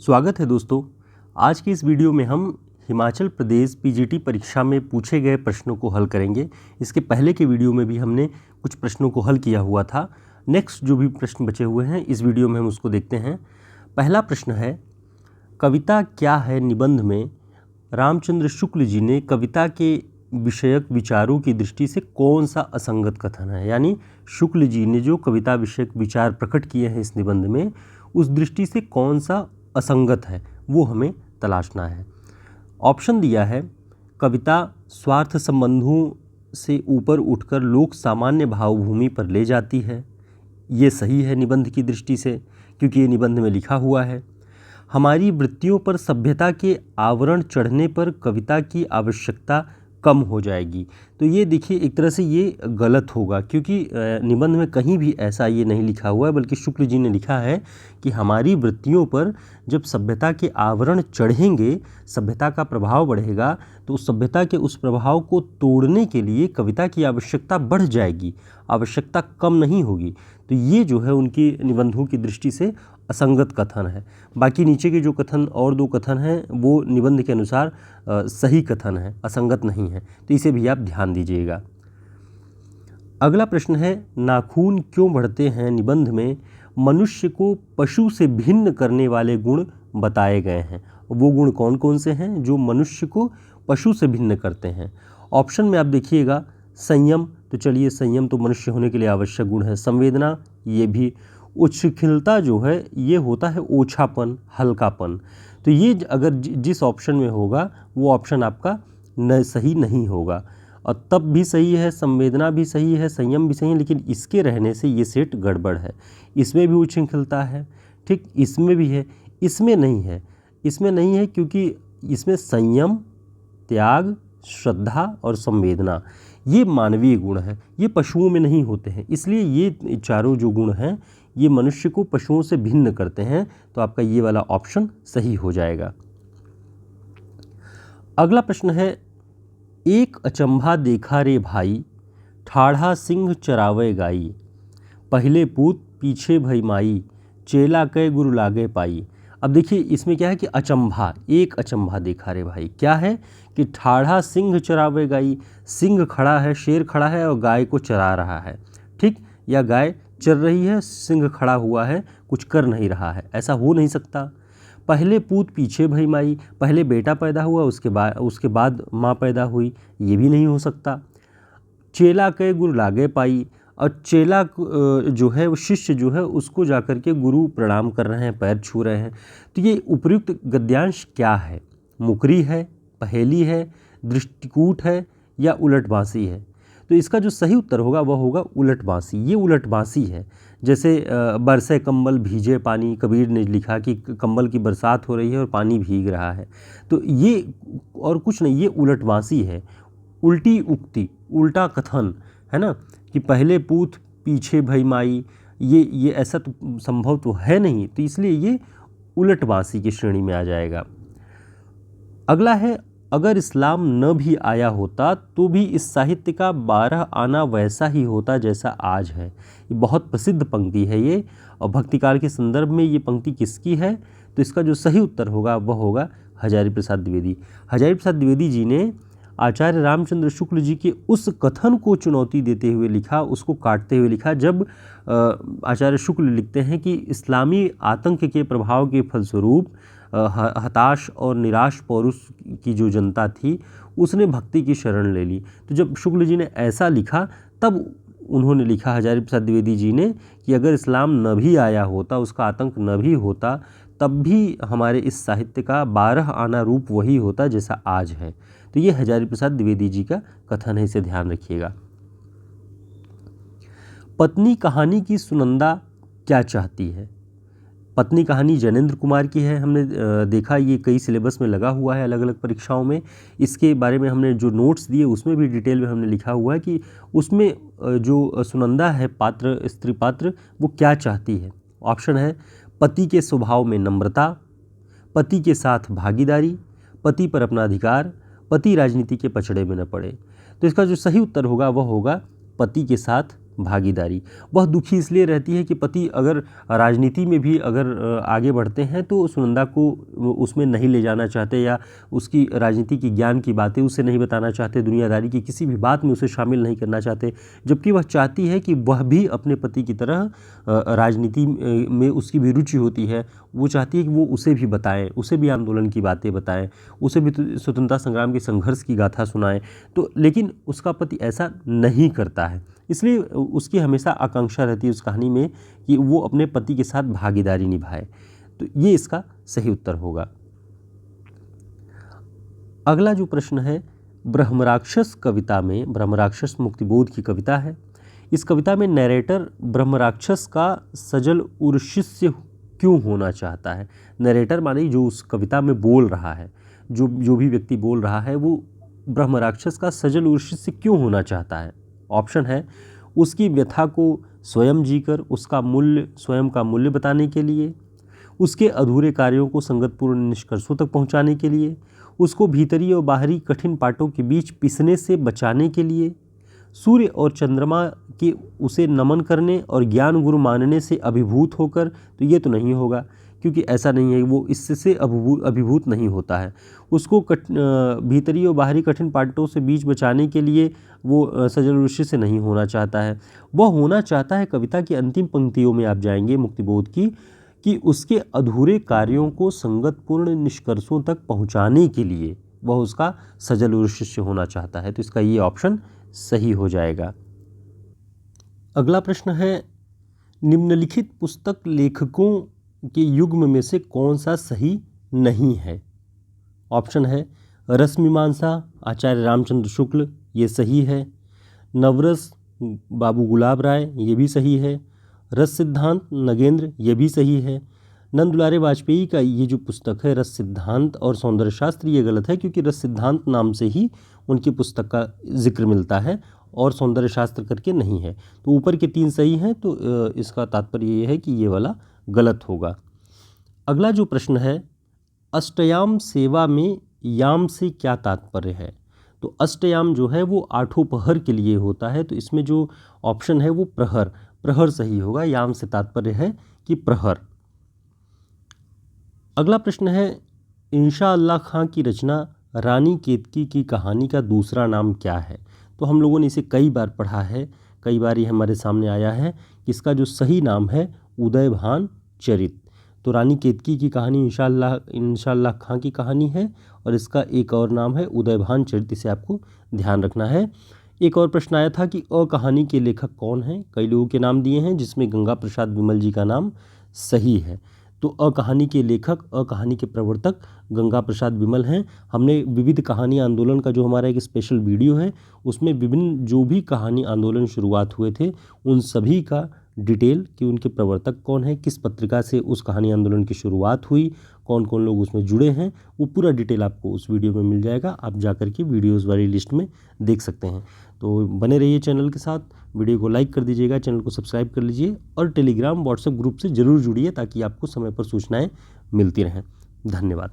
स्वागत है दोस्तों। आज की इस वीडियो में हम हिमाचल प्रदेश पीजीटी परीक्षा में पूछे गए प्रश्नों को हल करेंगे। इसके पहले के वीडियो में भी हमने कुछ प्रश्नों को हल किया हुआ था। नेक्स्ट जो भी प्रश्न बचे हुए हैं इस वीडियो में हम उसको देखते हैं। पहला प्रश्न है, कविता क्या है निबंध में रामचंद्र शुक्ल जी ने कविता के विषयक विचारों की दृष्टि से कौन सा असंगत कथन है। यानी शुक्ल जी ने जो कविता विषयक विचार प्रकट किए हैं इस निबंध में, उस दृष्टि से कौन सा असंगत है वो हमें तलाशना है। ऑप्शन दिया है, कविता स्वार्थ संबंधों से ऊपर उठकर लोक सामान्य भावभूमि पर ले जाती है। ये सही है निबंध की दृष्टि से, क्योंकि ये निबंध में लिखा हुआ है। हमारी वृत्तियों पर सभ्यता के आवरण चढ़ने पर कविता की आवश्यकता कम हो जाएगी। तो ये देखिए, एक तरह से ये गलत होगा, क्योंकि निबंध में कहीं भी ऐसा ये नहीं लिखा हुआ है, बल्कि शुक्ल जी ने लिखा है कि हमारी वृत्तियों पर जब सभ्यता के आवरण चढ़ेंगे, सभ्यता का प्रभाव बढ़ेगा, तो उस सभ्यता के उस प्रभाव को तोड़ने के लिए कविता की आवश्यकता बढ़ जाएगी, आवश्यकता कम नहीं होगी। तो ये जो है उनकी निबंधों की दृष्टि से असंगत कथन है। बाकी नीचे के जो कथन और दो कथन हैं वो निबंध के अनुसार सही कथन है, असंगत नहीं है। तो इसे भी आप ध्यान दीजिएगा। अगला प्रश्न है, नाखून क्यों बढ़ते हैं निबंध में मनुष्य को पशु से भिन्न करने वाले गुण बताए गए हैं। वो गुण कौन कौन से हैं जो मनुष्य को पशु से भिन्न करते हैं। ऑप्शन में आप देखिएगा, संयम, तो चलिए संयम तो मनुष्य होने के लिए आवश्यक गुण है। संवेदना, ये भी। उच्छृंखलता जो है ये होता है ओछापन, हल्कापन। तो ये अगर जिस ऑप्शन में होगा वो ऑप्शन आपका सही नहीं होगा। और तब भी सही है, संवेदना भी सही है, संयम भी सही है, लेकिन इसके रहने से ये सेट गड़बड़ है। इसमें भी उच्छृंखलता है, ठीक, इसमें भी है, इसमें नहीं है। इसमें नहीं है क्योंकि इसमें संयम, त्याग, श्रद्धा और संवेदना ये मानवीय गुण हैं, ये पशुओं में नहीं होते हैं। इसलिए ये चारों जो गुण हैं ये मनुष्य को पशुओं से भिन्न करते हैं। तो आपका ये वाला ऑप्शन सही हो जाएगा। अगला प्रश्न है, एक अचंभा देखा रे भाई, ठाढ़ा सिंह चरावे गाई, पहले पूत पीछे भई माई, चेला कै गुरु लागे पाई। अब देखिए इसमें क्या है कि अचंभा, एक अचंभा देखा रे भाई, क्या है कि ठाढ़ा सिंह चरावे गाई, सिंह खड़ा है, शेर खड़ा है और गाय को चरा रहा है, ठीक, या गाय चर रही है, सिंह खड़ा हुआ है, कुछ कर नहीं रहा है, ऐसा हो नहीं सकता। पहले पूत पीछे भई माई, पहले बेटा पैदा हुआ उसके बाद माँ पैदा हुई, ये भी नहीं हो सकता। चेला के गुरु लागे पाई, और चेला जो है वो शिष्य जो है उसको जाकर के गुरु प्रणाम कर रहे हैं, पैर छू रहे हैं। तो ये उपयुक्त गद्यांश क्या है? मुकरी है, पहेली है, दृष्टिकूट है या उलट बांसी है? तो इसका जो सही उत्तर होगा वह होगा उलट बांसी। ये उलट बांसी है। जैसे बरसे कंबल भीजे पानी, कबीर ने लिखा कि कंबल की बरसात हो रही है और पानी भीग रहा है। तो ये और कुछ नहीं, ये उलट बांसी है, उल्टी उक्ति, उल्टा कथन है ना, कि पहले पूत पीछे भई माई, ये ऐसा तो संभव तो है नहीं। तो इसलिए ये उलट बांसी की श्रेणी में आ जाएगा। अगला है, अगर इस्लाम न भी आया होता तो भी इस साहित्य का 12 आना वैसा ही होता जैसा आज है। ये बहुत प्रसिद्ध पंक्ति है ये, और भक्तिकाल के संदर्भ में ये पंक्ति किसकी है? तो इसका जो सही उत्तर होगा वह होगा हजारी प्रसाद द्विवेदी। हजारी प्रसाद द्विवेदी जी ने आचार्य रामचंद्र शुक्ल जी के उस कथन को चुनौती देते हुए लिखा, उसको काटते हुए लिखा, जब आचार्य शुक्ल लिखते हैं कि इस्लामी आतंक के प्रभाव के फलस्वरूप हताश और निराश पौरुष की जो जनता थी उसने भक्ति की शरण ले ली। तो जब शुक्ल जी ने ऐसा लिखा तब उन्होंने लिखा, हजारी प्रसाद द्विवेदी जी ने, कि अगर इस्लाम न भी आया होता, उसका आतंक न भी होता, तब भी हमारे इस साहित्य का 12 आना रूप वही होता जैसा आज है। तो ये हजारी प्रसाद द्विवेदी जी का कथन है, इसे ध्यान रखिएगा। पत्नी कहानी की सुनंदा क्या चाहती है? पत्नी कहानी जैनेन्द्र कुमार की है। हमने देखा ये कई सिलेबस में लगा हुआ है, अलग अलग परीक्षाओं में। इसके बारे में हमने जो नोट्स दिए उसमें भी डिटेल में हमने लिखा हुआ है कि उसमें जो सुनंदा है, पात्र, स्त्री पात्र, वो क्या चाहती है। ऑप्शन है, पति के स्वभाव में नम्रता, पति के साथ भागीदारी, पति पर अपना अधिकार, पति राजनीति के पचड़े में न पड़े। तो इसका जो सही उत्तर होगा वह होगा पति के साथ भागीदारी। वह दुखी इसलिए रहती है कि पति अगर राजनीति में भी अगर आगे बढ़ते हैं तो सुनंदा को उसमें नहीं ले जाना चाहते या उसकी राजनीति की ज्ञान की बातें उसे नहीं बताना चाहते, दुनियादारी की किसी भी बात में उसे शामिल नहीं करना चाहते, जबकि वह चाहती है कि वह भी अपने पति की तरह राजनीति में उसकी भी रुचि होती है। वो चाहती है कि वो उसे भी बताएं, उसे भी आंदोलन की बातें बताएं, उसे भी स्वतंत्रता संग्राम के संघर्ष की गाथा सुनाएं। तो लेकिन उसका पति ऐसा नहीं करता है, इसलिए उसकी हमेशा आकांक्षा रहती है उस कहानी में कि वो अपने पति के साथ भागीदारी निभाए। तो ये इसका सही उत्तर होगा। अगला जो प्रश्न है, ब्रह्मराक्षस कविता में, ब्रह्मराक्षस मुक्तिबोध की कविता है, इस कविता में नरेटर ब्रह्मराक्षस का सजल उर्शिष्य क्यों होना चाहता है। नरेटर माने जो उस कविता में बोल रहा है, जो भी व्यक्ति बोल रहा है वो ब्रह्मराक्षस का सजल उर्शिष्य क्यों होना चाहता है। ऑप्शन है, उसकी व्यथा को स्वयं जीकर उसका मूल्य, स्वयं का मूल्य बताने के लिए, उसके अधूरे कार्यों को संगतपूर्ण निष्कर्षों तक पहुंचाने के लिए, उसको भीतरी और बाहरी कठिन पाटों के बीच पिसने से बचाने के लिए, सूर्य और चंद्रमा के उसे नमन करने और ज्ञान गुरु मानने से अभिभूत होकर। तो ये तो नहीं होगा, क्योंकि ऐसा नहीं है, वो इससे अभिभूत नहीं होता है। उसको भीतरी और बाहरी कठिन पाटों से बीच बचाने के लिए वो सजल उर्शिष्य से नहीं होना चाहता है। वह होना चाहता है, कविता की अंतिम पंक्तियों में आप जाएंगे मुक्तिबोध की, कि उसके अधूरे कार्यों को संगतपूर्ण निष्कर्षों तक पहुंचाने के लिए वह उसका सजल उर्शिष्य होना चाहता है। तो इसका ये ऑप्शन सही हो जाएगा। अगला प्रश्न है, निम्नलिखित पुस्तक लेखकों के युग्म में से कौन सा सही नहीं है। ऑप्शन है, रसमीमांसा आचार्य रामचंद्र शुक्ल, ये सही है। नवरस बाबू गुलाब राय, ये भी सही है। रस सिद्धांत नगेंद्र, ये भी सही है। नंद दुलारे वाजपेयी का ये जो पुस्तक है रस सिद्धांत और सौंदर्य शास्त्र, ये गलत है, क्योंकि रस सिद्धांत नाम से ही उनकी पुस्तक का जिक्र मिलता है और सौंदर्य शास्त्र करके नहीं है। तो ऊपर के 3 सही हैं, तो इसका तात्पर्य ये है कि ये वाला गलत होगा। अगला जो प्रश्न है, अष्टयाम सेवा में याम से क्या तात्पर्य है। तो अष्टयाम जो है वो 8 पहर के लिए होता है, तो इसमें जो ऑप्शन है वो प्रहर, प्रहर सही होगा। याम से तात्पर्य है कि प्रहर। अगला प्रश्न है, इंशा अल्लाह खां की रचना रानी केतकी की कहानी का दूसरा नाम क्या है। तो हम लोगों ने इसे कई बार पढ़ा है, कई बार ये हमारे सामने आया है कि इसका जो सही नाम है उदयभान चरित। तो रानी केतकी की कहानी इंशा अल्लाह खां की कहानी है और इसका एक और नाम है उदयभान चरित, इसे आपको ध्यान रखना है। एक और प्रश्न आया था कि अ कहानी के लेखक कौन हैं। कई लोगों के नाम दिए हैं जिसमें गंगा प्रसाद विमल जी का नाम सही है। तो अ कहानी के लेखक, अ कहानी के प्रवर्तक गंगा प्रसाद विमल हैं। हमने विविध कहानी आंदोलन का जो हमारा एक स्पेशल वीडियो है उसमें विभिन्न जो भी कहानी आंदोलन शुरुआत हुए थे उन सभी का डिटेल कि उनके प्रवर्तक कौन है, किस पत्रिका से उस कहानी आंदोलन की शुरुआत हुई, कौन कौन लोग उसमें जुड़े हैं, वो पूरा डिटेल आपको उस वीडियो में मिल जाएगा। आप जाकर के वीडियोज़ वाली लिस्ट में देख सकते हैं। तो बने रहिए चैनल के साथ, वीडियो को लाइक कर दीजिएगा, चैनल को सब्सक्राइब कर लीजिए और टेलीग्राम व्हाट्सएप ग्रुप से ज़रूर जुड़िए ताकि आपको समय पर सूचनाएँ मिलती रहें। धन्यवाद।